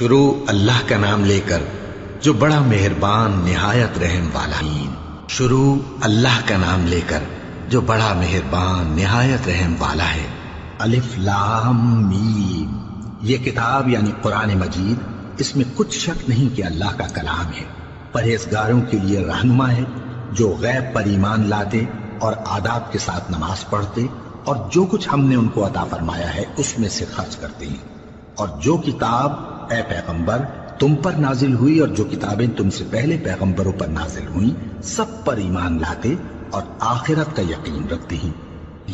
شروع اللہ کا نام لے کر جو بڑا مہربان نہایت رحم والا ہے۔ شروع اللہ کا نام لے کر جو بڑا مہربان نہایت رحم والا ہے۔ الف لام میم، یہ کتاب یعنی قرآن مجید، اس میں کچھ شک نہیں کہ اللہ کا کلام ہے، پرہیزگاروں کے لیے رہنما ہے، جو غیب پر ایمان لاتے اور آداب کے ساتھ نماز پڑھتے اور جو کچھ ہم نے ان کو عطا فرمایا ہے اس میں سے خرچ کرتے ہیں، اور جو کتاب اے پیغمبر تم پر نازل ہوئی اور جو کتابیں تم سے پہلے پیغمبروں پر نازل ہوئیں سب پر ایمان لاتے اور آخرت کا یقین رکھتے ہیں۔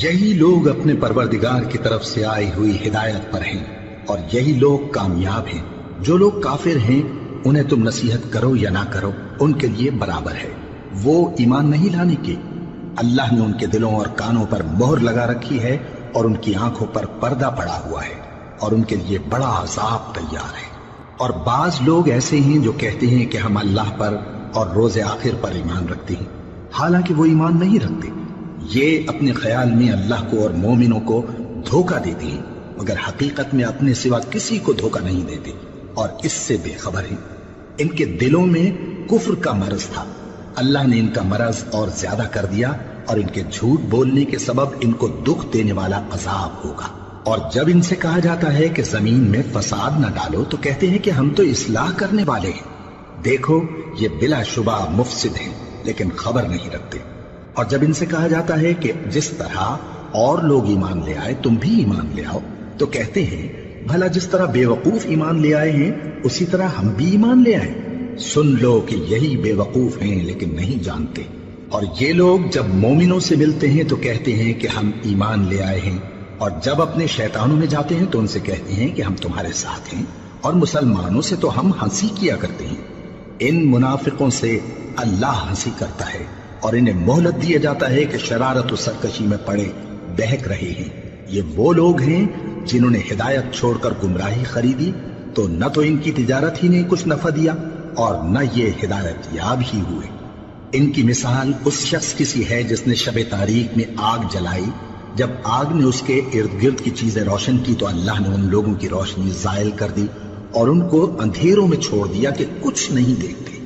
یہی لوگ اپنے پروردگار کی طرف سے آئی ہوئی ہدایت پر ہیں اور یہی لوگ کامیاب ہیں۔ جو لوگ کافر ہیں انہیں تم نصیحت کرو یا نہ کرو ان کے لیے برابر ہے، وہ ایمان نہیں لانے کے۔ اللہ نے ان کے دلوں اور کانوں پر مہر لگا رکھی ہے اور ان کی آنکھوں پر پردہ پڑا ہوا ہے اور ان کے لیے بڑا عذاب تیار ہے۔ اور بعض لوگ ایسے ہیں جو کہتے ہیں کہ ہم اللہ پر اور روز آخر پر ایمان رکھتے ہیں، حالانکہ وہ ایمان نہیں رکھتے۔ یہ اپنے خیال میں اللہ کو اور مومنوں کو دھوکہ دیتے ہیں، مگر حقیقت میں اپنے سوا کسی کو دھوکہ نہیں دیتے اور اس سے بے خبر ہیں۔ ان کے دلوں میں کفر کا مرض تھا، اللہ نے ان کا مرض اور زیادہ کر دیا اور ان کے جھوٹ بولنے کے سبب ان کو دکھ دینے والا عذاب ہوگا۔ اور جب ان سے کہا جاتا ہے کہ زمین میں فساد نہ ڈالو تو کہتے ہیں کہ ہم تو اصلاح کرنے والے ہیں، دیکھو یہ بلا شبہ مفسد ہیں لیکن خبر نہیں رکھتے۔ اور جب ان سے کہا جاتا ہے کہ جس طرح اور لوگ ایمان لے آئے تم بھی ایمان لے آؤ تو کہتے ہیں بھلا جس طرح بے وقوف ایمان لے آئے ہیں اسی طرح ہم بھی ایمان لے آئیں۔ سن لو کہ یہی بے وقوف ہیں لیکن نہیں جانتے۔ اور یہ لوگ جب مومنوں سے ملتے ہیں تو کہتے ہیں کہ ہم ایمان لے آئے ہیں، اور جب اپنے شیطانوں میں جاتے ہیں تو ان سے کہتے ہیں کہ ہم تمہارے ساتھ ہیں، اور مسلمانوں سے تو ہم ہنسی کیا کرتے ہیں۔ ان منافقوں سے اللہ ہنسی کرتا ہے اور انہیں مہلت دیا جاتا ہے کہ شرارت و سرکشی میں پڑے بہک رہے ہیں۔ یہ وہ لوگ ہیں جنہوں نے ہدایت چھوڑ کر گمراہی خریدی، تو نہ تو ان کی تجارت ہی نے کچھ نفع دیا اور نہ یہ ہدایت یاب ہی ہوئے۔ ان کی مثال اس شخص کی سی ہے جس نے شب تاریک میں آگ جلائی، جب آگ نے اس کے ارد گرد کی چیزیں روشن کی تو اللہ نے ان لوگوں کی روشنی زائل کر دی اور ان کو اندھیروں میں چھوڑ دیا کہ کچھ نہیں دیکھتے۔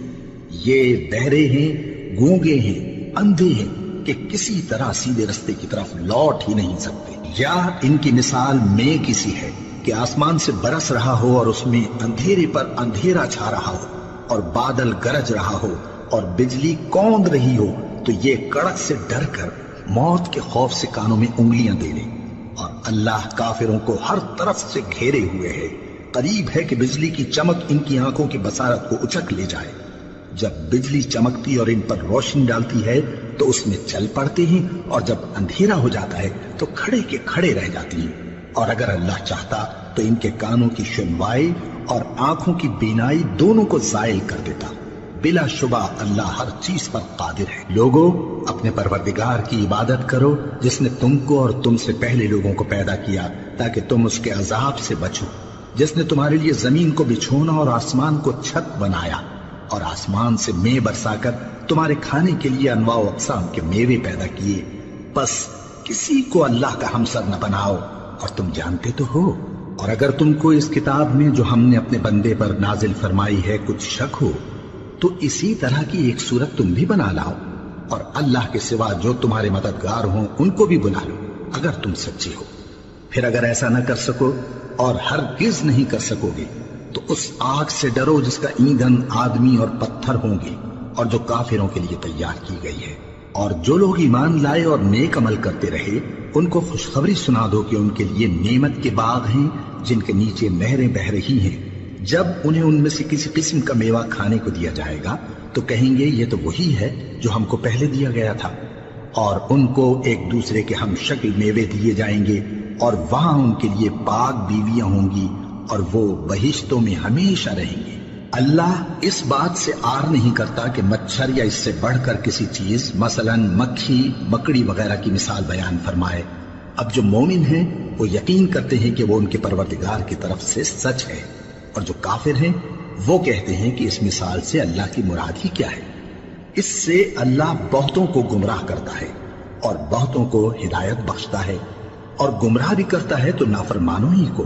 یہ بہرے ہیں، گونگے ہیں، اندھے ہیں کہ کسی طرح سیدھے رستے کی طرف لوٹ ہی نہیں سکتے۔ یا ان کی مثال میں کسی ہے کہ آسمان سے برس رہا ہو اور اس میں اندھیرے پر اندھیرا چھا رہا ہو اور بادل گرج رہا ہو اور بجلی کوند رہی ہو تو یہ کڑک سے ڈر کر موت کے خوف سے کانوں میں انگلیاں دے لے۔ اور اللہ کافروں کو ہر طرف سے گھیرے ہوئے ہے، قریب ہے کہ بجلی کی چمک ان کی آنکھوں کی بصارت کو اچک لے جائے۔ جب بجلی چمکتی اور ان پر روشنی ڈالتی ہے تو اس میں چل پڑتے ہیں، اور جب اندھیرا ہو جاتا ہے تو کھڑے کے کھڑے رہ جاتی ہیں۔ اور اگر اللہ چاہتا تو ان کے کانوں کی سنوائی اور آنکھوں کی بینائی دونوں کو زائل کر دیتا۔ بلا شبہ اللہ ہر چیز پر قادر ہے۔ لوگوں اپنے پروردگار کی عبادت کرو جس نے تم کو اور تم سے پہلے لوگوں کو پیدا کیا تاکہ تم اس کے عذاب سے بچو، جس نے تمہارے لیے زمین کو بچھونا اور آسمان کو چھت بنایا اور آسمان سے مے برسا کر تمہارے کھانے کے لیے انواع و اقسام کے میوے پیدا کیے۔ بس کسی کو اللہ کا ہمسر نہ بناؤ اور تم جانتے تو ہو۔ اور اگر تم کو اس کتاب میں جو ہم نے اپنے بندے پر نازل فرمائی ہے کچھ شک ہو تو اسی طرح کی ایک صورت تم بھی بنا لاؤ، اور اللہ کے سوا جو تمہارے مددگار ہوں ان کو بھی بلا لو اگر تم سچے ہو۔ پھر اگر ایسا نہ کر سکو اور ہرگز نہیں کر سکو گے تو اس آگ سے ڈرو جس کا ایندھن آدمی اور پتھر ہوں گے اور جو کافروں کے لیے تیار کی گئی ہے۔ اور جو لوگ ایمان لائے اور نیک عمل کرتے رہے ان کو خوشخبری سنا دو کہ ان کے لیے نعمت کے باغ ہیں جن کے نیچے نہریں بہہ رہی ہیں۔ جب انہیں ان میں سے کسی قسم کا میوہ کھانے کو دیا جائے گا تو کہیں گے یہ تو وہی ہے جو ہم کو پہلے دیا گیا تھا، اور ان کو ایک دوسرے کے ہم شکل میوے دیے جائیں گے، اور وہاں ان کے لیے پاک بیویاں ہوں گی اور وہ بہشتوں میں ہمیشہ رہیں گے۔ اللہ اس بات سے آر نہیں کرتا کہ مچھر یا اس سے بڑھ کر کسی چیز مثلا مکھی مکڑی وغیرہ کی مثال بیان فرمائے۔ اب جو مومن ہیں وہ یقین کرتے ہیں کہ وہ ان کے پروردگار کی طرف سے سچ ہے، اور جو کافر ہیں وہ کہتے ہیں کہ اس مثال سے اللہ کی مراد ہی کیا ہے۔ اس سے اللہ بہتوں کو گمراہ کرتا ہے اور بہتوں کو ہدایت بخشتا ہے، اور گمراہ بھی کرتا ہے تو نافرمانوں ہی کو۔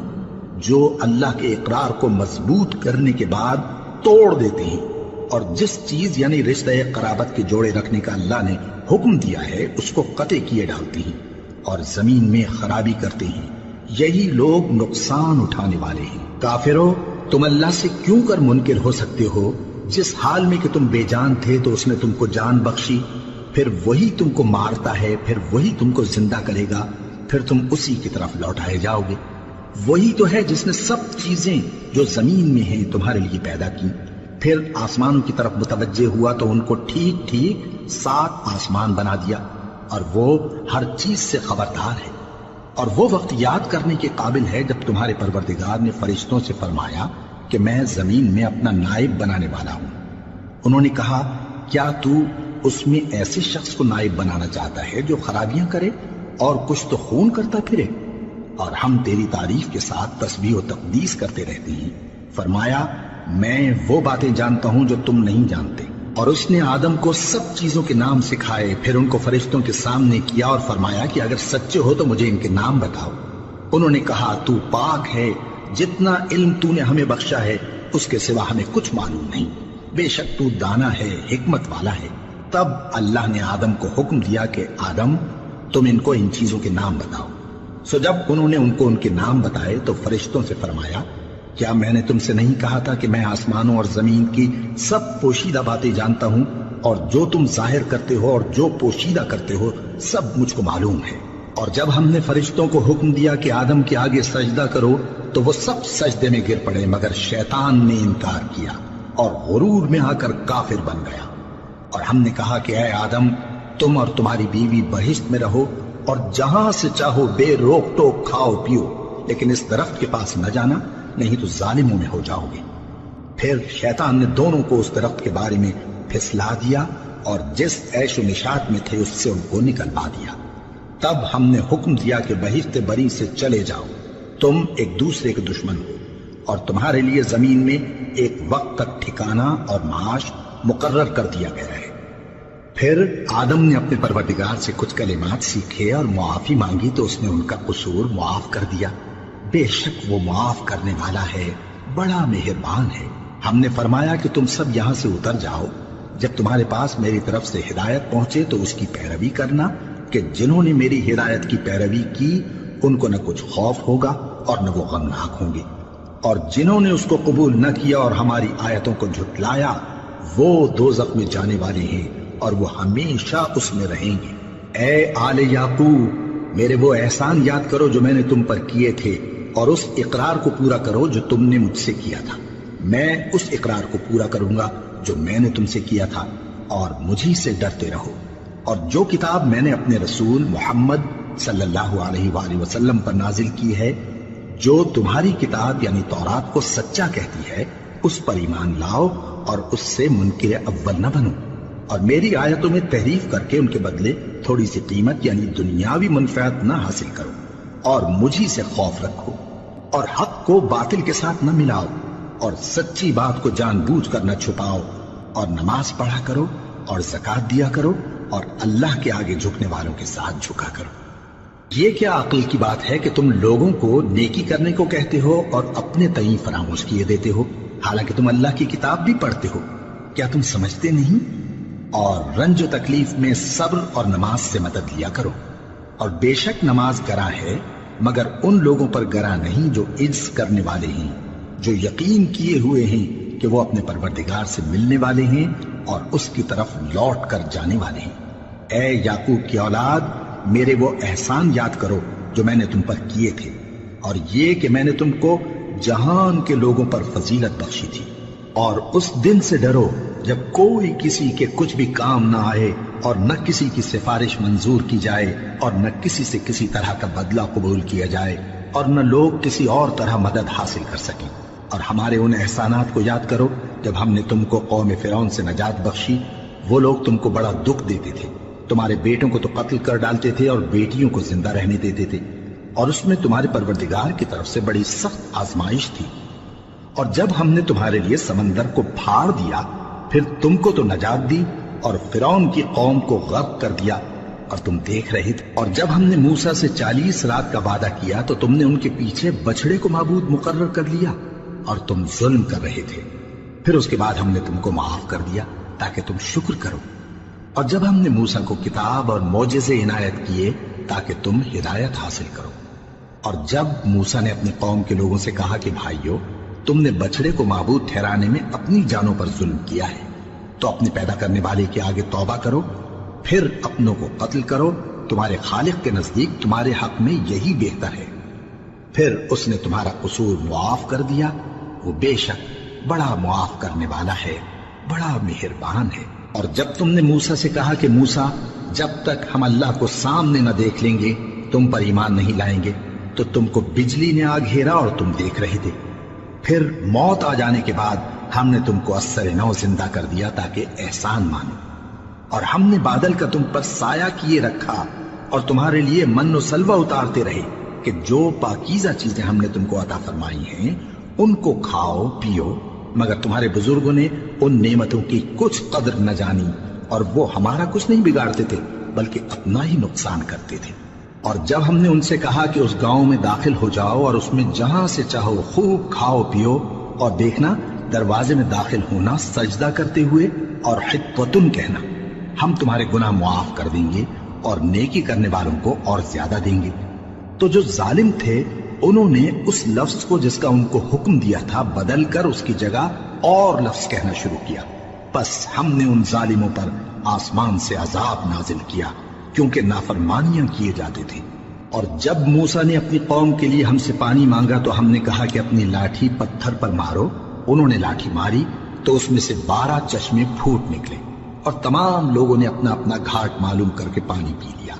جو اللہ کے اقرار کو مضبوط کرنے کے بعد توڑ دیتے ہیں، اور جس چیز یعنی رشتہ قرابت کے جوڑے رکھنے کا اللہ نے حکم دیا ہے اس کو قطع کیے ڈالتے ہیں اور زمین میں خرابی کرتے ہیں، یہی لوگ نقصان اٹھانے والے ہیں۔ کافرو، تم اللہ سے کیوں کر منکر ہو سکتے ہو؟ جس حال میں کہ تم بے جان تھے تو اس نے تم کو جان بخشی، پھر وہی تم کو مارتا ہے، پھر وہی تم کو زندہ کرے گا، پھر تم اسی کی طرف لوٹائے جاؤ گے۔ وہی تو ہے جس نے سب چیزیں جو زمین میں ہیں تمہارے لیے پیدا کی، پھر آسمانوں کی طرف متوجہ ہوا تو ان کو ٹھیک ٹھیک 7 آسمان بنا دیا، اور وہ ہر چیز سے خبردار ہے۔ اور وہ وقت یاد کرنے کے قابل ہے جب تمہارے پروردگار نے فرشتوں سے فرمایا کہ میں زمین میں اپنا نائب بنانے والا ہوں۔ انہوں نے کہا، کیا تو اس میں ایسے شخص کو نائب بنانا چاہتا ہے جو خرابیاں کرے اور کچھ تو خون کرتا پھرے؟ اور ہم تیری تعریف کے ساتھ تسبیح و تقدیس کرتے رہتے ہیں۔ فرمایا، میں وہ باتیں جانتا ہوں جو تم نہیں جانتے۔ اور اس نے آدم کو سب چیزوں کے نام سکھائے، پھر ان کو فرشتوں کے سامنے کیا اور فرمایا کہ اگر سچے ہو تو مجھے ان کے نام بتاؤ۔ انہوں نے کہا، تو پاک ہے، جتنا علم تو نے ہمیں بخشا ہے اس کے سوا ہمیں کچھ معلوم نہیں، بے شک تو دانا ہے، حکمت والا ہے۔ تب اللہ نے آدم کو حکم دیا کہ آدم، تم ان کو ان چیزوں کے نام بتاؤ۔ سو جب انہوں نے ان کو ان کے نام بتائے تو فرشتوں سے فرمایا، کیا میں نے تم سے نہیں کہا تھا کہ میں آسمانوں اور زمین کی سب پوشیدہ باتیں جانتا ہوں، اور جو تم ظاہر کرتے ہو اور جو پوشیدہ کرتے ہو سب مجھ کو معلوم ہے۔ اور جب ہم نے فرشتوں کو حکم دیا کہ آدم کے آگے سجدہ کرو تو وہ سب سجدے میں گر پڑے، مگر شیطان نے انکار کیا اور غرور میں آ کر کافر بن گیا۔ اور ہم نے کہا کہ اے آدم، تم اور تمہاری بیوی بہشت میں رہو اور جہاں سے چاہو بے روک ٹوک کھاؤ پیو، لیکن اس درخت کے پاس نہ جانا، نہیں تو ظالموں میں ہو جاؤ گے۔ پھر شیطان نے دونوں کو اس درخت کے بارے میں پھسلا دیا اور جس عیش و نشاط میں تھے اس سے ان کو نکلوا دیا۔ تب ہم نے حکم دیا کہ بہشت بری سے چلے جاؤ، تم ایک دوسرے کے دشمن ہو، اور تمہارے لیے زمین میں ایک وقت تک ٹھکانہ اور معاش مقرر کر دیا گیا ہے۔ پھر آدم نے اپنے پروردگار سے کچھ کلمات سیکھے اور معافی مانگی تو اس نے ان کا قصور معاف کر دیا۔ بے شک وہ معاف کرنے والا ہے، بڑا مہربان ہے۔ ہم نے فرمایا کہ تم سب یہاں سے اتر جاؤ، جب تمہارے پاس میری طرف سے ہدایت پہنچے تو اس کی پیروی کرنا، کہ جنہوں نے میری ہدایت کی پیروی کی ان کو نہ کچھ خوف ہوگا اور نہ وہ غمناک ہوں گے، اور جنہوں نے اس کو قبول نہ کیا اور ہماری آیتوں کو جھٹلایا وہ دوزخ میں جانے والے ہیں اور وہ ہمیشہ اس میں رہیں گے۔ اے آل یعقوب، میرے وہ احسان یاد کرو جو میں نے تم پر کیے تھے، اور اس اقرار کو پورا کرو جو تم نے مجھ سے کیا تھا۔ میں اس اقرار کو پورا کروں گا جو میں نے تم سے کیا تھا، اور مجھی سے ڈرتے رہو۔ اور جو کتاب میں نے اپنے رسول محمد صلی اللہ علیہ وآلہ وسلم پر نازل کی ہے، جو تمہاری کتاب یعنی تورات کو سچا کہتی ہے، اس پر ایمان لاؤ اور اس سے منکر اول نہ بنو، اور میری آیتوں میں تحریف کر کے ان کے بدلے تھوڑی سی قیمت یعنی دنیاوی منفعت نہ حاصل کرو، اور مجھی سے خوف رکھو، اور حق کو باطل کے ساتھ نہ ملاؤ، اور سچی بات کو جان بوجھ کر نہ چھپاؤ، اور نماز پڑھا کرو اور زکوٰۃ دیا کرو، اور اللہ کے آگے جھکنے والوں کے ساتھ جھکا کرو۔ یہ کیا عقل کی بات ہے کہ تم لوگوں کو نیکی کرنے کو کہتے ہو اور اپنے تئیں فراموش کیے دیتے ہو، حالانکہ تم اللہ کی کتاب بھی پڑھتے ہو؟ کیا تم سمجھتے نہیں؟ اور رنج و تکلیف میں صبر اور نماز سے مدد لیا کرو، اور بے شک نماز گراں ہے، مگر ان لوگوں پر گراں نہیں جو عجز کرنے والے ہیں، جو یقین کیے ہوئے ہیں کہ وہ اپنے پروردگار سے ملنے والے ہیں اور اس کی طرف لوٹ کر جانے والے ہیں۔ اے یعقوب کی اولاد، میرے وہ احسان یاد کرو جو میں نے تم پر کیے تھے، اور یہ کہ میں نے تم کو جہان کے لوگوں پر فضیلت بخشی تھی۔ اور اس دن سے ڈرو جب کوئی کسی کے کچھ بھی کام نہ آئے، اور نہ کسی کی سفارش منظور کی جائے، اور نہ کسی سے کسی طرح کا بدلہ قبول کیا جائے، اور نہ لوگ کسی اور طرح مدد حاصل کر سکیں۔ اور ہمارے ان احسانات کو یاد کرو جب ہم نے تم کو قوم فرعون سے نجات بخشی۔ وہ لوگ تم کو بڑا دکھ دیتے تھے، تمہارے بیٹوں کو تو قتل کر ڈالتے تھے اور بیٹیوں کو زندہ رہنے دیتے تھے، اور اس میں تمہارے پروردگار کی طرف سے بڑی سخت آزمائش تھی۔ اور جب ہم نے تمہارے لیے سمندر کو پھاڑ دیا، پھر تم کو تو نجات دی اور فرعون کی قوم کو غرق کر دیا، اور تم دیکھ رہے تھے، اور جب ہم نے موسیٰ سے 40 رات کا وعدہ کیا تو تم نے ان کے پیچھے بچڑے کو معبود مقرر کر لیا اور تم ظلم کر رہے تھے۔ پھر اس کے بعد ہم نے تم کو معاف کر دیا تاکہ تم شکر کرو، اور جب ہم نے موسیٰ کو کتاب اور معجزے عنایت کیے تاکہ تم ہدایت حاصل کرو۔ اور جب موسیٰ نے اپنی قوم کے لوگوں سے کہا کہ بھائیو، تم نے بچڑے کو معبود ٹھہرانے میں اپنی جانوں پر ظلم کیا ہے، تو اپنے پیدا کرنے والے کے آگے توبہ کرو، پھر اپنوں کو قتل کرو، تمہارے خالق کے نزدیک تمہارے حق میں یہی بہتر ہے۔ پھر اس نے تمہارا قصور معاف کر دیا، وہ بے شک بڑا معاف کرنے والا ہے، بڑا مہربان ہے۔ اور جب تم نے موسیٰ سے کہا کہ موسیٰ، جب تک ہم اللہ کو سامنے نہ دیکھ لیں گے تم پر ایمان نہیں لائیں گے، تو تم کو بجلی نے آ گھیرا اور تم دیکھ رہے تھے۔ پھر موت آ جانے کے بعد ہم نے تم کو اثر نو زندہ کر دیا تاکہ احسان مانو، اور ہم نے بادل کا تم پر سایہ کیے رکھا اور تمہارے لیے من و سلوہ اتارتے رہے کہ جو پاکیزہ چیزیں ہم نے تم کو عطا فرمائی ہیں ان کو کھاؤ پیو، مگر تمہارے بزرگوں نے ان نعمتوں کی کچھ قدر نہ جانی، اور وہ ہمارا کچھ نہیں بگاڑتے تھے بلکہ اپنا ہی نقصان کرتے تھے۔ اور جب ہم نے ان سے کہا کہ اس گاؤں میں داخل ہو جاؤ اور اس میں جہاں سے چاہو خوب کھاؤ پیو، اور دیکھنا دروازے میں داخل ہونا سجدہ کرتے ہوئے اور حطوتن کہنا، ہم تمہارے گناہ معاف کر دیں گے اور نیکی کرنے والوں کو اور زیادہ دیں گے۔ تو جو ظالم تھے انہوں نے اس لفظ کو جس کا ان کو حکم دیا تھا بدل کر اس کی جگہ اور لفظ کہنا شروع کیا، بس ہم نے ان ظالموں پر آسمان سے عذاب نازل کیا کیونکہ نافرمانیاں کیے جاتے تھے۔ اور جب موسیٰ نے اپنی قوم کے لیے ہم سے پانی مانگا تو ہم نے کہا کہ اپنی لاٹھی پتھر پر مارو، انہوں نے لاٹھی ماری تو اس میں سے 12 چشمے پھوٹ نکلے، اور تمام لوگوں نے اپنا اپنا گھاٹ معلوم کر کے پانی پی لیا۔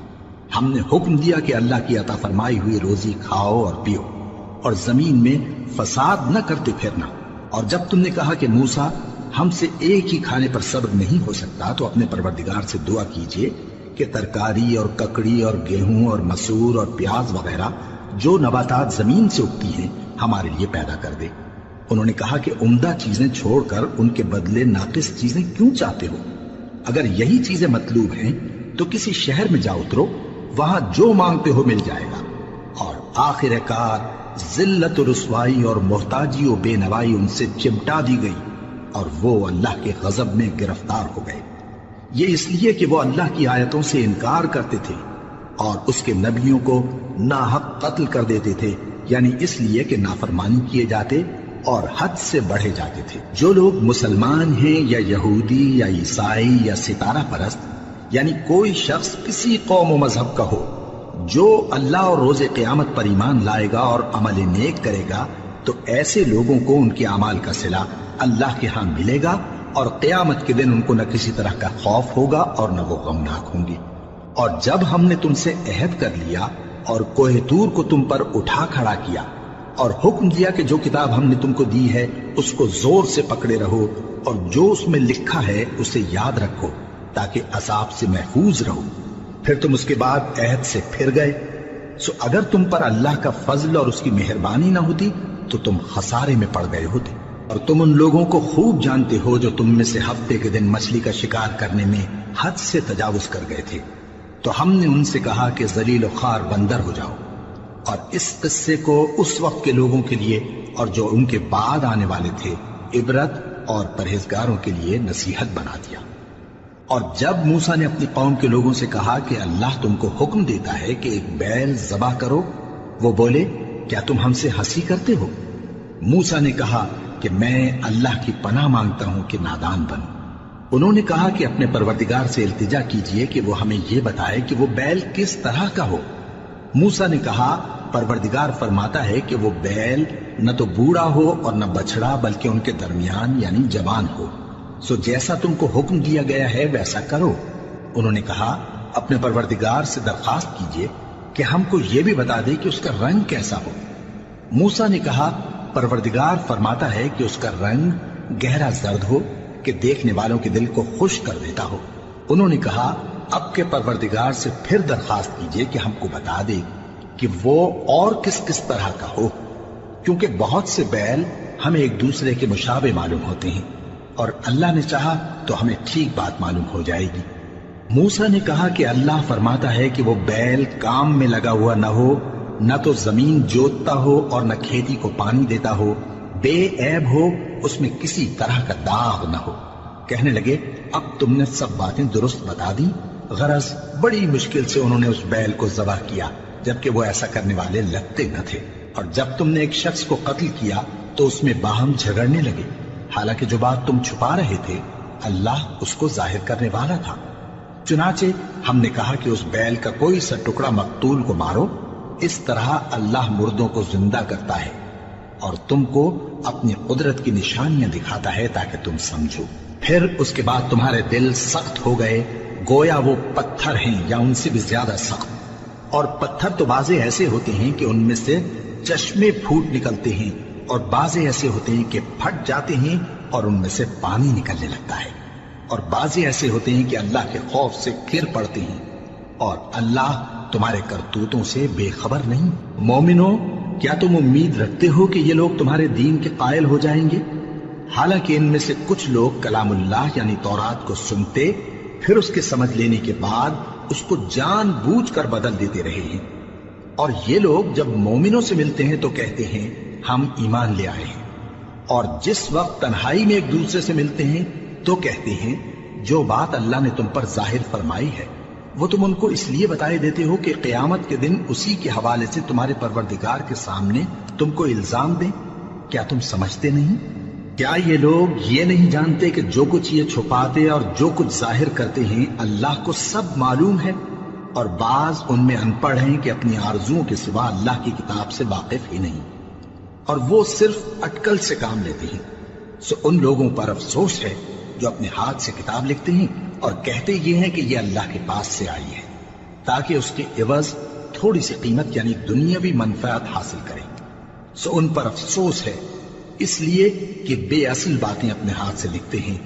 ہم نے حکم دیا کہ اللہ کی عطا فرمائی ہوئی روزی کھاؤ اور پیو، اور زمین میں فساد نہ کرتے پھرنا۔ اور جب تم نے کہا کہ موسیٰ، ہم سے ایک ہی کھانے پر صبر نہیں ہو سکتا، تو اپنے پروردگار سے دعا کیجئے کہ ترکاری اور ککڑی اور گیہوں اور مسور اور پیاز وغیرہ جو نباتات زمین سے اگتی ہیں ہمارے لیے پیدا کر دے۔ انہوں نے کہا کہ عمدہ چیزیں چھوڑ کر ان کے بدلے ناقص چیزیں کیوں چاہتے ہو؟ اگر یہی چیزیں مطلوب ہیں تو کسی شہر میں جا اترو، وہاں جو مانگتے ہو مل جائے گا۔ اور آخر کار ذلت و رسوائی اور محتاجی و بے نوائی ان سے چمٹا دی گئی، اور وہ اللہ کے غضب میں گرفتار ہو گئے۔ یہ اس لیے کہ وہ اللہ کی آیتوں سے انکار کرتے تھے اور اس کے نبیوں کو ناحق قتل کر دیتے تھے، یعنی اس لیے کہ نافرمانی کیے جاتے اور حد سے بڑھے جاتے تھے۔ جو لوگ مسلمان ہیں یا یہودی یا عیسائی یا ستارہ پرست، یعنی کوئی شخص کسی قوم و مذہب کا ہو، جو اللہ اور روز قیامت پر ایمان لائے گا اور عمل نیک کرے گا، تو ایسے لوگوں کو ان کے اعمال کا صلہ اللہ کے ہاں ملے گا، اور قیامت کے دن ان کو نہ کسی طرح کا خوف ہوگا اور نہ وہ غمناک ہوں گے۔ اور جب ہم نے تم سے عہد کر لیا اور کوہ طور کو تم پر اٹھا کھڑا کیا اور حکم دیا کہ جو کتاب ہم نے تم کو دی ہے اس کو زور سے پکڑے رہو، اور جو اس میں لکھا ہے اسے یاد رکھو تاکہ عذاب سے محفوظ رہو، پھر تم اس کے بعد عہد سے پھر گئے، سو اگر تم پر اللہ کا فضل اور اس کی مہربانی نہ ہوتی تو تم خسارے میں پڑ گئے ہوتے۔ اور تم ان لوگوں کو خوب جانتے ہو جو تم میں سے ہفتے کے دن مچھلی کا شکار کرنے میں حد سے تجاوز کر گئے تھے، تو ہم نے ان سے کہا کہ ذلیل و خوار بندر ہو جاؤ، اور اس قصے کو اس وقت کے لوگوں کے لیے اور جو ان کے بعد آنے والے تھے عبرت اور پرہیزگاروں کے لیے نصیحت بنا دیا۔ اور جب موسیٰ نے اپنی قوم کے لوگوں سے کہا کہ اللہ تم کو حکم دیتا ہے کہ ایک بیل ذبح کرو، وہ بولے کیا تم ہم سے ہنسی کرتے ہو؟ موسیٰ نے کہا کہ میں اللہ کی پناہ مانگتا ہوں کہ نادان بنوں۔ انہوں نے کہا کہ اپنے پروردگار سے التجا کیجئے کہ وہ ہمیں یہ بتائے کہ وہ بیل کس طرح کا ہو۔ موسیٰ نے کہا پروردگار فرماتا ہے کہ وہ بیل نہ تو بوڑھا ہو اور نہ بچڑا بلکہ ان کے درمیان یعنی جوان ہو، سو جیسا تم کو حکم دیا گیا ہے ویسا کرو۔ انہوں نے کہا اپنے پروردگار سے درخواست کیجئے کہ ہم کو یہ بھی بتا دے کہ اس کا رنگ کیسا ہو۔ موسیٰ نے کہا پروردگار فرماتا ہے کہ اس کا رنگ گہرا زرد ہو کہ دیکھنے والوں کے دل کو خوش کر دیتا ہو۔ انہوں نے کہا اب کے پروردگار سے پھر درخواست کیجئے کہ ہم کو بتا دے کہ وہ اور کس کس طرح کا ہو، کیونکہ بہت سے بیل ہمیں ایک دوسرے کے مشابہ معلوم ہوتے ہیں، اور اللہ نے چاہا تو ہمیں ٹھیک بات معلوم ہو جائے گی۔ موسیٰ نے کہا کہ اللہ فرماتا ہے کہ وہ بیل کام میں لگا ہوا نہ ہو، نہ تو زمین جوتتا ہو اور نہ کھیتی کو پانی دیتا ہو، بے عیب ہو، اس میں کسی طرح کا داغ نہ ہو۔ کہنے لگے اب تم نے سب باتیں درست بتا دی۔ غرض بڑی مشکل سے انہوں نے اس بیل کو ذبح کیا، جبکہ وہ ایسا کرنے والے لگتے نہ تھے۔ اور جب تم نے ایک شخص کو قتل کیا تو اس میں باہم جھگڑنے لگے، حالانکہ جو بات تم چھپا رہے تھے اللہ اس کو ظاہر کرنے والا تھا۔ چنانچہ ہم نے کہا کہ اس بیل کا کوئی سا ٹکڑا مقتول کو مارو، اس طرح اللہ مردوں کو زندہ کرتا ہے اور تم کو اپنی قدرت کی نشانیاں دکھاتا ہے تاکہ تم سمجھو۔ پھر اس کے بعد تمہارے دل سخت ہو گئے، گویا وہ پتھر ہیں یا ان سے بھی زیادہ سخت۔ اور پتھر تو بعضے ایسے ہوتے ہیں کہ ان میں سے چشمے پھوٹ نکلتے ہیں، اور بعضے ایسے ہوتے ہیں کہ پھٹ جاتے ہیں اور ان میں سے پانی نکلنے لگتا ہے، اور بعضے ایسے ہوتے ہیں کہ اللہ کے خوف سے گر پڑتے ہیں، اور اللہ تمہارے کرتوتوں سے بے خبر نہیں۔ مومنو، کیا تم امید رکھتے ہو کہ یہ لوگ تمہارے دین کے قائل ہو جائیں گے؟ حالانکہ ان میں سے کچھ لوگ کلام اللہ یعنی تورات کو سنتے، پھر اس کے سمجھ لینے کے بعد اس کو جان بوجھ کر بدل دیتے رہے ہیں، اور یہ لوگ جب مومنوں سے ملتے ہیں تو کہتے ہیں ہم ایمان لے آئے ہیں، اور جس وقت تنہائی میں ایک دوسرے سے ملتے ہیں تو کہتے ہیں جو بات اللہ نے تم پر ظاہر فرمائی ہے وہ تم ان کو اس لیے بتائے دیتے ہو کہ قیامت کے دن اسی کے حوالے سے تمہارے پروردگار کے سامنے تم کو الزام دیں۔ کیا تم سمجھتے نہیں؟ کیا یہ لوگ یہ نہیں جانتے کہ جو کچھ یہ چھپاتے اور جو کچھ ظاہر کرتے ہیں اللہ کو سب معلوم ہے؟ اور بعض ان میں ان پڑھ ہیں کہ اپنی آرزوؤں کے سوا اللہ کی کتاب سے واقف ہی نہیں، اور وہ صرف اٹکل سے کام لیتے ہیں۔ سو ان لوگوں پر افسوس ہے جو اپنے ہاتھ سے کتاب لکھتے ہیں اور کہتے یہ ہیں کہ یہ اللہ کے پاس سے آئی ہے، تاکہ اس کے عوض تھوڑی سی قیمت یعنی دنیاوی منفعت حاصل کریں۔ سو ان پر افسوس ہے اس لیے کہ بے اصل باتیں اپنے ہاتھ سے لکھتے ہیں،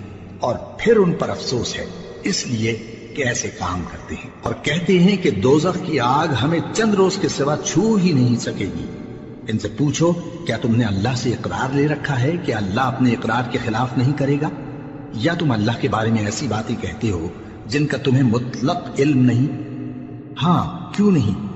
اور پھر ان پر افسوس ہے اس لیے کہ ایسے کام کرتے ہیں، اور کہتے ہیں کہ دوزخ کی آگ ہمیں چند روز کے سوا چھو ہی نہیں سکے گی۔ ان سے پوچھو کیا تم نے اللہ سے اقرار لے رکھا ہے کہ اللہ اپنے اقرار کے خلاف نہیں کرے گا، یا تم اللہ کے بارے میں ایسی باتیں کہتے ہو جن کا تمہیں مطلق علم نہیں؟ ہاں کیوں نہیں،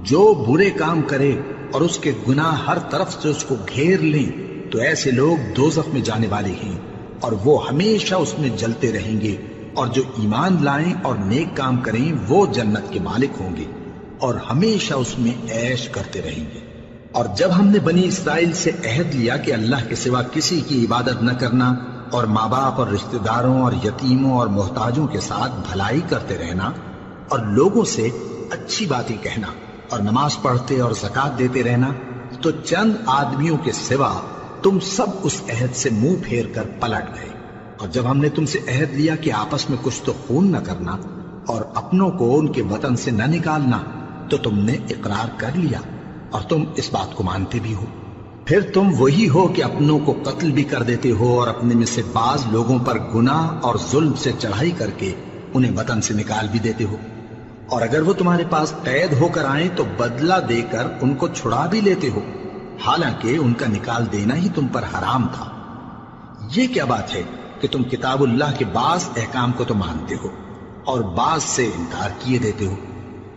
جو برے کام کرے اور اس کے گناہ ہر طرف سے اس کو گھیر لیں تو ایسے لوگ دوزخ میں جانے والے ہیں، اور وہ ہمیشہ اس میں جلتے رہیں گے، اور جو ایمان لائیں اور نیک کام کریں وہ جنت کے مالک ہوں گے اور ہمیشہ اس میں عیش کرتے رہیں گے۔ اور جب ہم نے بنی اسرائیل سے عہد لیا کہ اللہ کے سوا کسی کی عبادت نہ کرنا، اور ماں باپ اور رشتہ داروں اور یتیموں اور محتاجوں کے ساتھ بھلائی کرتے رہنا، اور لوگوں سے اچھی باتیں کہنا، اور نماز پڑھتے اور زکوٰۃ دیتے رہنا، تو چند آدمیوں کے سوا تم سب اس عہد سے منہ پھیر کر پلٹ گئے۔ اور جب ہم نے تم سے عہد لیا کہ آپس میں کچھ تو خون نہ کرنا اور اپنوں کو ان کے وطن سے نہ نکالنا، تو تم نے اقرار کر لیا اور تم اس بات کو مانتے بھی ہو۔ پھر تم وہی ہو کہ اپنوں کو قتل بھی کر دیتے ہو، اور اپنے میں سے بعض لوگوں پر گناہ اور ظلم سے چڑھائی کر کے انہیں وطن سے نکال بھی دیتے ہو، اور اگر وہ تمہارے پاس قید ہو کر آئیں تو بدلہ دے کر ان کو چھڑا بھی لیتے ہو، حالانکہ ان کا نکال دینا ہی تم پر حرام تھا۔ یہ کیا بات ہے کہ تم کتاب اللہ کے بعض احکام کو تو مانتے ہو اور بعض سے انکار کیے دیتے ہو؟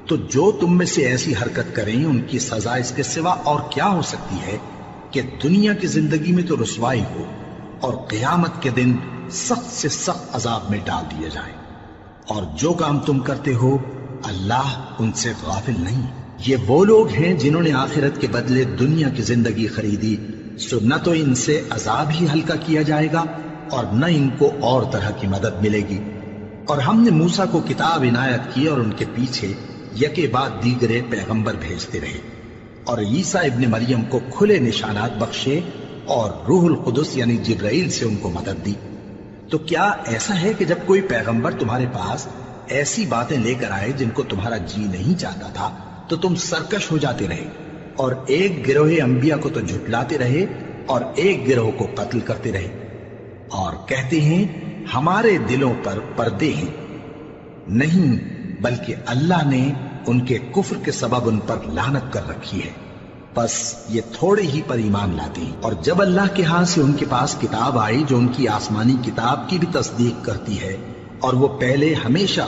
تو جو تم میں سے ایسی حرکت کریں ان کی سزا اس کے سوا اور کیا ہو سکتی ہے کہ دنیا کی زندگی میں تو رسوائی ہو اور قیامت کے دن سخت سے سخت عذاب میں ڈال دیے جائیں۔ اور جو کام تم کرتے ہو اللہ ان سے غافل نہیں۔ یہ وہ لوگ ہیں جنہوں نے آخرت کے بدلے دنیا کی زندگی خریدی، سو نہ تو ان سے عذاب ہی ہلکا کیا جائے گا اور نہ ان کو اور طرح کی مدد ملے گی۔ اور ہم نے موسیٰ کو کتاب عنایت کی اور ان کے پیچھے یکے بعد دیگرے پیغمبر بھیجتے رہے، اور عیسیٰ ابن مریم کو کھلے نشانات بخشے اور روح القدس یعنی جبرائیل سے ان کو مدد دی۔ تو کیا ایسا ہے کہ جب کوئی پیغمبر تمہارے پاس ایسی باتیں لے کر آئے جن کو تمہارا جی نہیں چاہتا تھا تو تم سرکش ہو جاتے رہے، اور ایک گروہ انبیاء کو تو جھٹلاتے رہے اور ایک گروہ کو قتل کرتے رہے، اور کہتے ہیں ہمارے دلوں پر پردے ہیں؟ نہیں، بلکہ اللہ نے ان کے کفر کے سبب ان پر لعنت کر رکھی ہے، بس یہ تھوڑے ہی پر ایمان لاتے ہیں۔ اور جب اللہ کے ہاں سے ان کے پاس کتاب آئی جو ان کی آسمانی کتاب کی بھی تصدیق کرتی ہے، اور وہ پہلے ہمیشہ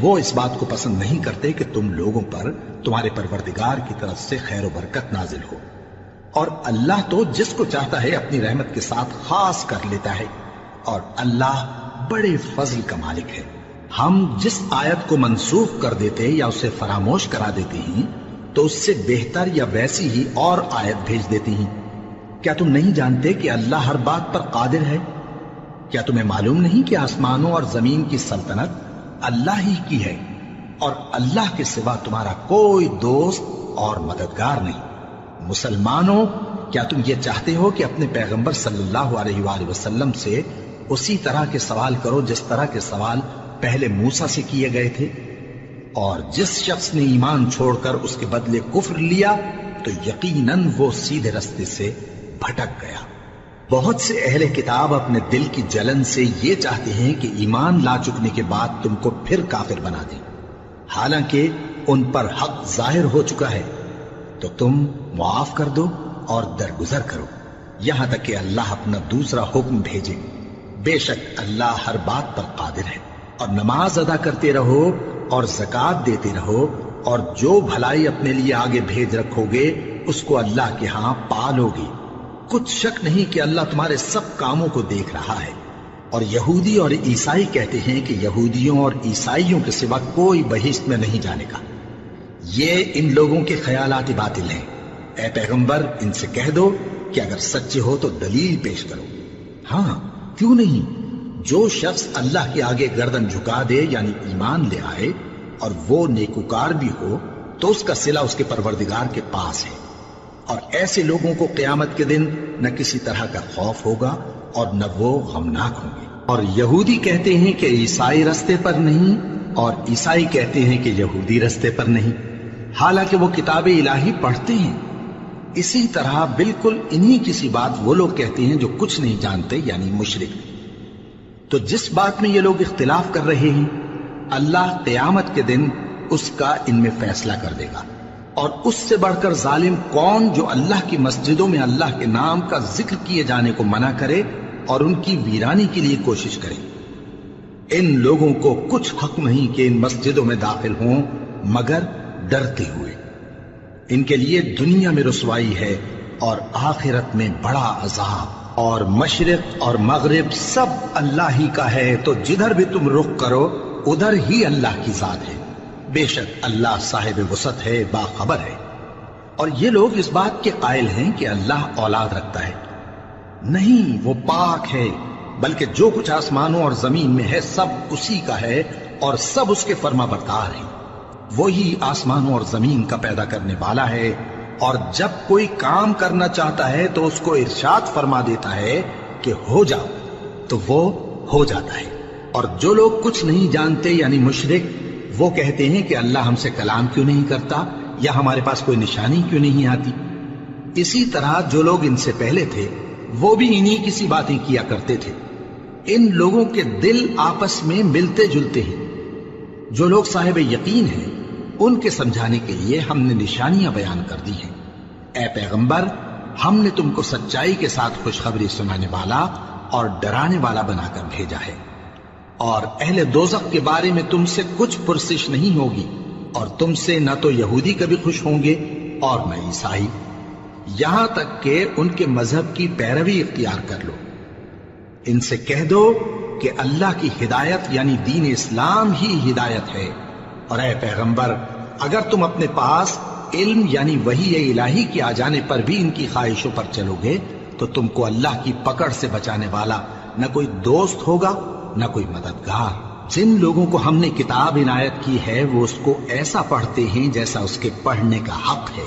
وہ اس بات کو پسند نہیں کرتے کہ تم لوگوں پر تمہارے پروردگار کی طرف سے خیر و برکت نازل ہو، اور اللہ تو جس کو چاہتا ہے اپنی رحمت کے ساتھ خاص کر لیتا ہے، اور اللہ بڑے فضل کا مالک ہے۔ ہم جس آیت کو منسوخ کر دیتے یا اسے فراموش کرا دیتے ہیں تو اس سے بہتر یا ویسی ہی اور آیت بھیج دیتی ہیں۔ کیا تم نہیں جانتے کہ اللہ ہر بات پر قادر ہے؟ کیا تمہیں معلوم نہیں کہ آسمانوں اور زمین کی سلطنت اللہ ہی کی ہے، اور اللہ کے سوا تمہارا کوئی دوست اور مددگار نہیں؟ مسلمانوں، کیا تم یہ چاہتے ہو کہ اپنے پیغمبر صلی اللہ علیہ وآلہ وسلم سے اسی طرح کے سوال کرو جس طرح کے سوال پہلے موسیٰ سے کیے گئے تھے؟ اور جس شخص نے ایمان چھوڑ کر اس کے بدلے کفر لیا تو یقیناً وہ سیدھے رستے سے بھٹک گیا۔ بہت سے اہل کتاب اپنے دل کی جلن سے یہ چاہتے ہیں کہ ایمان لا چکنے کے بعد تم کو پھر کافر بنا دیں، حالانکہ ان پر حق ظاہر ہو چکا ہے، تو تم معاف کر دو اور درگزر کرو یہاں تک کہ اللہ اپنا دوسرا حکم بھیجے۔ بے شک اللہ ہر بات پر قادر ہے۔ اور نماز ادا کرتے رہو اور زکوٰۃ دیتے رہو، اور جو بھلائی اپنے لیے آگے بھیج رکھو گے اس کو اللہ کے ہاں پالو گے۔ کچھ شک نہیں کہ اللہ تمہارے سب کاموں کو دیکھ رہا ہے۔ اور یہودی اور عیسائی کہتے ہیں کہ یہودیوں اور عیسائیوں کے سوا کوئی بہشت میں نہیں جانے کا۔ یہ ان لوگوں کے خیالات باطل ہیں۔ اے پیغمبر، ان سے کہہ دو کہ اگر سچے ہو تو دلیل پیش کرو۔ ہاں، کیوں نہیں؟ جو شخص اللہ کے آگے گردن جھکا دے یعنی ایمان لے آئے اور وہ نیکوکار بھی ہو تو اس کا صلہ اس کے پروردگار کے پاس ہے، اور ایسے لوگوں کو قیامت کے دن نہ کسی طرح کا خوف ہوگا اور نہ وہ غمناک ہوں گے۔ اور یہودی کہتے ہیں کہ عیسائی رستے پر نہیں، اور عیسائی کہتے ہیں کہ یہودی رستے پر نہیں، حالانکہ وہ کتاب الہی پڑھتے ہیں۔ اسی طرح بالکل انہی کسی بات وہ لوگ کہتے ہیں جو کچھ نہیں جانتے یعنی مشرک۔ تو جس بات میں یہ لوگ اختلاف کر رہے ہیں اللہ قیامت کے دن اس کا ان میں فیصلہ کر دے گا۔ اور اس سے بڑھ کر ظالم کون جو اللہ کی مسجدوں میں اللہ کے نام کا ذکر کیے جانے کو منع کرے اور ان کی ویرانی کے لیے کوشش کرے۔ ان لوگوں کو کچھ حق نہیں کہ ان مسجدوں میں داخل ہوں مگر ڈرتے ہوئے۔ ان کے لیے دنیا میں رسوائی ہے اور آخرت میں بڑا عذاب۔ اور مشرق اور مغرب سب اللہ ہی کا ہے، تو جدھر بھی تم رخ کرو ادھر ہی اللہ کی ذات ہے۔ بے شک اللہ صاحب وسعت ہے، باخبر ہے۔ اور یہ لوگ اس بات کے قائل ہیں کہ اللہ اولاد رکھتا ہے۔ نہیں، وہ پاک ہے، بلکہ جو کچھ آسمانوں اور زمین میں ہے سب اسی کا ہے اور سب اس کے فرما بردار ہیں۔ وہی آسمانوں اور زمین کا پیدا کرنے والا ہے، اور جب کوئی کام کرنا چاہتا ہے تو اس کو ارشاد فرما دیتا ہے کہ ہو جاؤ، تو وہ ہو جاتا ہے۔ اور جو لوگ کچھ نہیں جانتے یعنی مشرک، وہ کہتے ہیں کہ اللہ ہم سے کلام کیوں نہیں کرتا یا ہمارے پاس کوئی نشانی کیوں نہیں آتی۔ اسی طرح جو لوگ ان سے پہلے تھے وہ بھی انہی کسی باتیں کیا کرتے تھے۔ ان لوگوں کے دل آپس میں ملتے جلتے ہیں۔ جو لوگ صاحب یقین ہیں ان کے سمجھانے کے لیے ہم نے نشانیاں بیان کر دی ہیں۔ اے پیغمبر، ہم نے تم کو سچائی کے ساتھ خوشخبری سنانے والا اور ڈرانے والا بنا کر بھیجا ہے۔ اور اہل دوزخ کے بارے میں تم سے کچھ پرسش نہیں ہوگی، اور تم سے نہ تو یہودی کبھی خوش ہوں گے اور نہ عیسائی، یہاں تک کہ ان کے مذہب کی پیروی اختیار کر لو۔ ان سے کہہ دو کہ اللہ کی ہدایت یعنی دین اسلام ہی ہدایت ہے۔ اور اے پیغمبر، اگر تم اپنے پاس علم یعنی وحی الہی کے آ جانے پر بھی ان کی خواہشوں پر چلو گے تو تم کو اللہ کی پکڑ سے بچانے والا نہ کوئی دوست ہوگا نہ کوئی مددگار۔ جن لوگوں کو ہم نے کتاب عنایت کی ہے وہ اس کو ایسا پڑھتے ہیں جیسا اس کے پڑھنے کا حق ہے،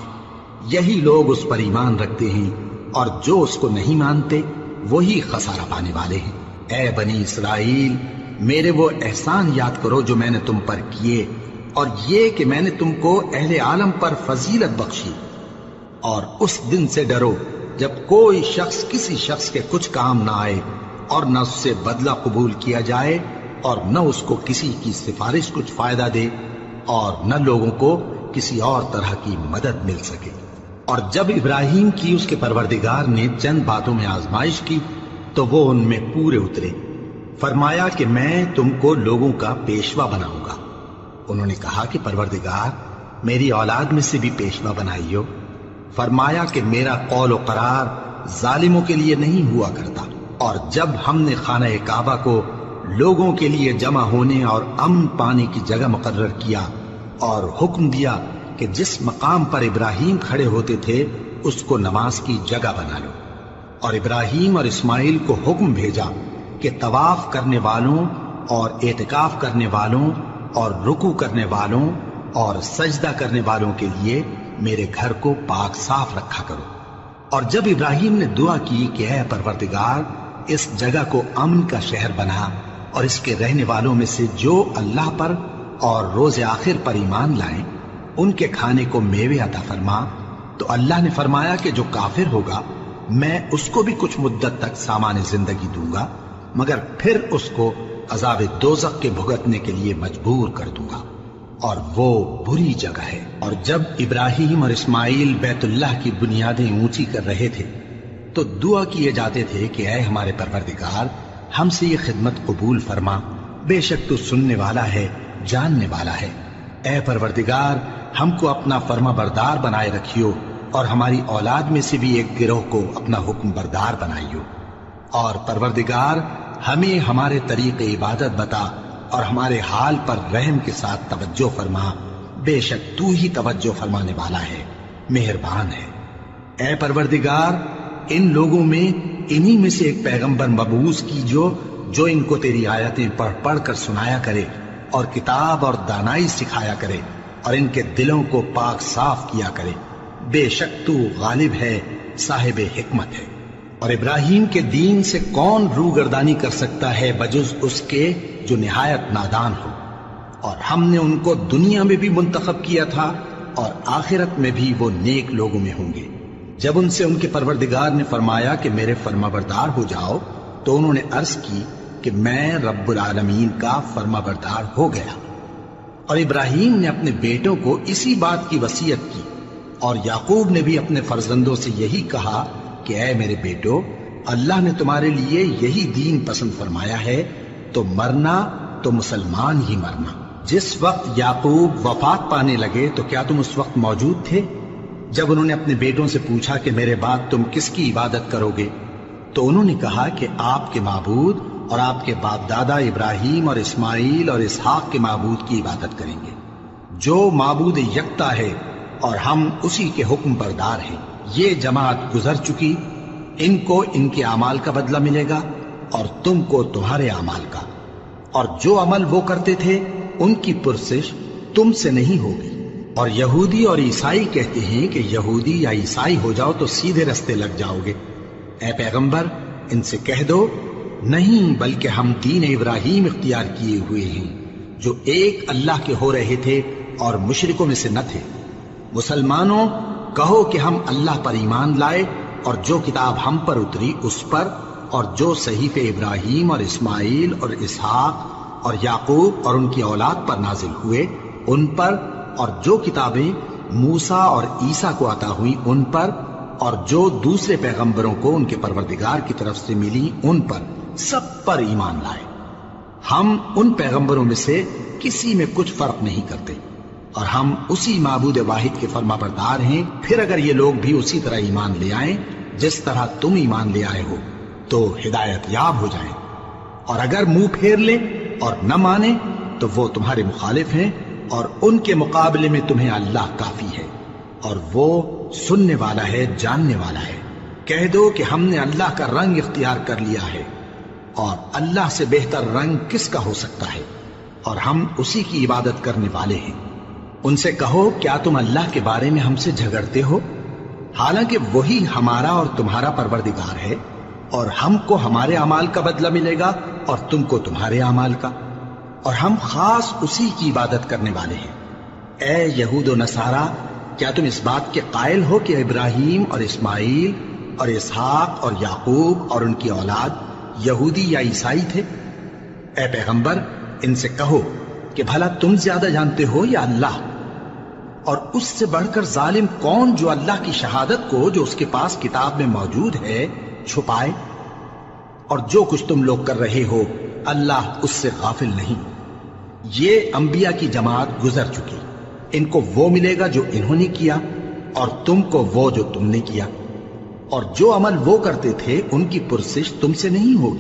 یہی لوگ اس پر ایمان رکھتے ہیں، اور جو اس کو نہیں مانتے وہی خسارہ پانے والے ہیں۔ اے بنی اسرائیل، میرے وہ احسان یاد کرو جو میں نے تم پر کیے، اور یہ کہ میں نے تم کو اہل عالم پر فضیلت بخشی۔ اور اس دن سے ڈرو جب کوئی شخص کسی شخص کے کچھ کام نہ آئے اور نہ اس سے بدلہ قبول کیا جائے اور نہ اس کو کسی کی سفارش کچھ فائدہ دے اور نہ لوگوں کو کسی اور طرح کی مدد مل سکے۔ اور جب ابراہیم کی اس کے پروردگار نے چند باتوں میں آزمائش کی تو وہ ان میں پورے اترے۔ فرمایا کہ میں تم کو لوگوں کا پیشوا بناؤں گا، انہوں نے کہا کہ پروردگار میری اولاد میں سے بھی پیشوا بنائیو۔ فرمایا کہ میرا قول و قرار ظالموں کے لیے نہیں ہوا کرتا۔ اور جب ہم نے خانہ کعبہ کو لوگوں کے لیے جمع ہونے اور امن پانے کی جگہ مقرر کیا اور حکم دیا کہ جس مقام پر ابراہیم کھڑے ہوتے تھے اس کو نماز کی جگہ بنا لو، اور ابراہیم اور اسماعیل کو حکم بھیجا کہ طواف کرنے والوں اور اعتکاف کرنے والوں اور رکوع کرنے والوں اور سجدہ کرنے والوں کے لیے میرے گھر کو پاک صاف رکھا کرو۔ اور جب ابراہیم نے دعا کی کہ اے پروردگار اس جگہ کو امن کا شہر بنا اور اس کے رہنے والوں میں سے جو اللہ پر اور روز آخر پر ایمان لائیں ان کے کھانے کو میوے عطا فرما، تو اللہ نے فرمایا کہ جو کافر ہوگا میں اس کو بھی کچھ مدت تک سامان زندگی دوں گا، مگر پھر اس کو عذاب دوزخ کے بھگتنے کے لیے مجبور کر دوں گا، اور وہ بری جگہ ہے۔ اور جب ابراہیم اور اسماعیل بیت اللہ کی بنیادیں اونچی کر رہے تھے تو دعا کیے جاتے تھے کہ اے ہمارے پروردگار ہم سے یہ خدمت قبول فرما، بے شک تو سننے والا ہے، جاننے والا ہے۔ اے پروردگار ہم کو اپنا فرما بردار بنائے رکھیو، اور ہماری اولاد میں سے بھی ایک گروہ کو اپنا حکم بردار بنائیو، اور پروردگار ہمیں ہمارے طریق عبادت بتا اور ہمارے حال پر رحم کے ساتھ توجہ فرما، بے شک تو ہی توجہ فرمانے والا ہے، مہربان ہے۔ اے پروردگار ان لوگوں میں انہی میں سے ایک پیغمبر مبعوث کیجو جو ان کو تیری آیتیں پڑھ پڑھ کر سنایا کرے اور کتاب اور دانائی سکھایا کرے اور ان کے دلوں کو پاک صاف کیا کرے، بے شک تو غالب ہے، صاحب حکمت ہے۔ اور ابراہیم کے دین سے کون روگردانی کر سکتا ہے بجز اس کے جو نہایت نادان ہو، اور ہم نے ان کو دنیا میں بھی منتخب کیا تھا اور آخرت میں بھی وہ نیک لوگوں میں ہوں گے۔ جب ان سے ان کے پروردگار نے فرمایا کہ میرے فرما بردار ہو جاؤ تو انہوں نے عرض کی کہ میں رب العالمین کا فرما بردار ہو گیا۔ اور ابراہیم نے اپنے بیٹوں کو اسی بات کی وصیت کی، اور یعقوب نے بھی اپنے فرزندوں سے یہی کہا کہ اے میرے بیٹو، اللہ نے تمہارے لیے یہی دین پسند فرمایا ہے، تو مرنا تو مسلمان ہی مرنا۔ جس وقت یعقوب وفات پانے لگے تو کیا تم اس وقت موجود تھے جب انہوں نے اپنے بیٹوں سے پوچھا کہ میرے بعد تم کس کی عبادت کرو گے؟ تو انہوں نے کہا کہ آپ کے معبود اور آپ کے باپ دادا ابراہیم اور اسماعیل اور اسحاق کے معبود کی عبادت کریں گے، جو معبود یکتا ہے اور ہم اسی کے حکم بردار ہیں۔ یہ جماعت گزر چکی، ان کو ان کے اعمال کا بدلہ ملے گا اور تم کو تمہارے اعمال کا، اور جو عمل وہ کرتے تھے ان کی پرسش تم سے نہیں ہوگی۔ اور یہودی اور عیسائی کہتے ہیں کہ یہودی یا عیسائی ہو جاؤ تو سیدھے رستے لگ جاؤ گے۔ اے پیغمبر ان سے کہہ دو نہیں، بلکہ ہم دین ابراہیم اختیار کیے ہوئے ہیں جو ایک اللہ کے ہو رہے تھے اور مشرکوں میں سے نہ تھے۔ مسلمانوں کہو کہ ہم اللہ پر ایمان لائے اور جو کتاب ہم پر اتری اس پر، اور جو صحیفے ابراہیم اور اسماعیل اور اسحاق اور یعقوب اور ان کی اولاد پر نازل ہوئے ان پر، اور جو کتابیں موسیٰ اور عیسیٰ کو عطا ہوئیں ان پر، اور جو دوسرے پیغمبروں کو ان کے پروردگار کی طرف سے ملی ان پر، سب پر ایمان لائے۔ ہم ان پیغمبروں میں سے کسی میں کچھ فرق نہیں کرتے، اور ہم اسی معبود واحد کے فرما بردار ہیں۔ پھر اگر یہ لوگ بھی اسی طرح ایمان لے آئیں جس طرح تم ایمان لے آئے ہو تو ہدایت یاب ہو جائیں، اور اگر منہ پھیر لیں اور نہ مانیں تو وہ تمہارے مخالف ہیں، اور ان کے مقابلے میں تمہیں اللہ کافی ہے، اور وہ سننے والا ہے، جاننے والا ہے۔ کہہ دو کہ ہم نے اللہ کا رنگ اختیار کر لیا ہے، اور اللہ سے بہتر رنگ کس کا ہو سکتا ہے، اور ہم اسی کی عبادت کرنے والے ہیں۔ ان سے کہو کیا تم اللہ کے بارے میں ہم سے جھگڑتے ہو، حالانکہ وہی ہمارا اور تمہارا پروردگار ہے، اور ہم کو ہمارے اعمال کا بدلہ ملے گا اور تم کو تمہارے اعمال کا، اور ہم خاص اسی کی عبادت کرنے والے ہیں۔ اے یہود و نصارہ، کیا تم اس بات کے قائل ہو کہ ابراہیم اور اسماعیل اور اسحاق اور یعقوب اور ان کی اولاد یہودی یا عیسائی تھے؟ اے پیغمبر ان سے کہو کہ بھلا تم زیادہ جانتے ہو یا اللہ؟ اور اس سے بڑھ کر ظالم کون جو اللہ کی شہادت کو جو اس کے پاس کتاب میں موجود ہے چھپائے؟ اور جو کچھ تم لوگ کر رہے ہو اللہ اس سے غافل نہیں۔ یہ انبیاء کی جماعت گزر چکی، ان کو وہ ملے گا جو انہوں نے کیا، اور تم کو وہ جو تم نے کیا، اور جو عمل وہ کرتے تھے ان کی پرسش تم سے نہیں ہوگی۔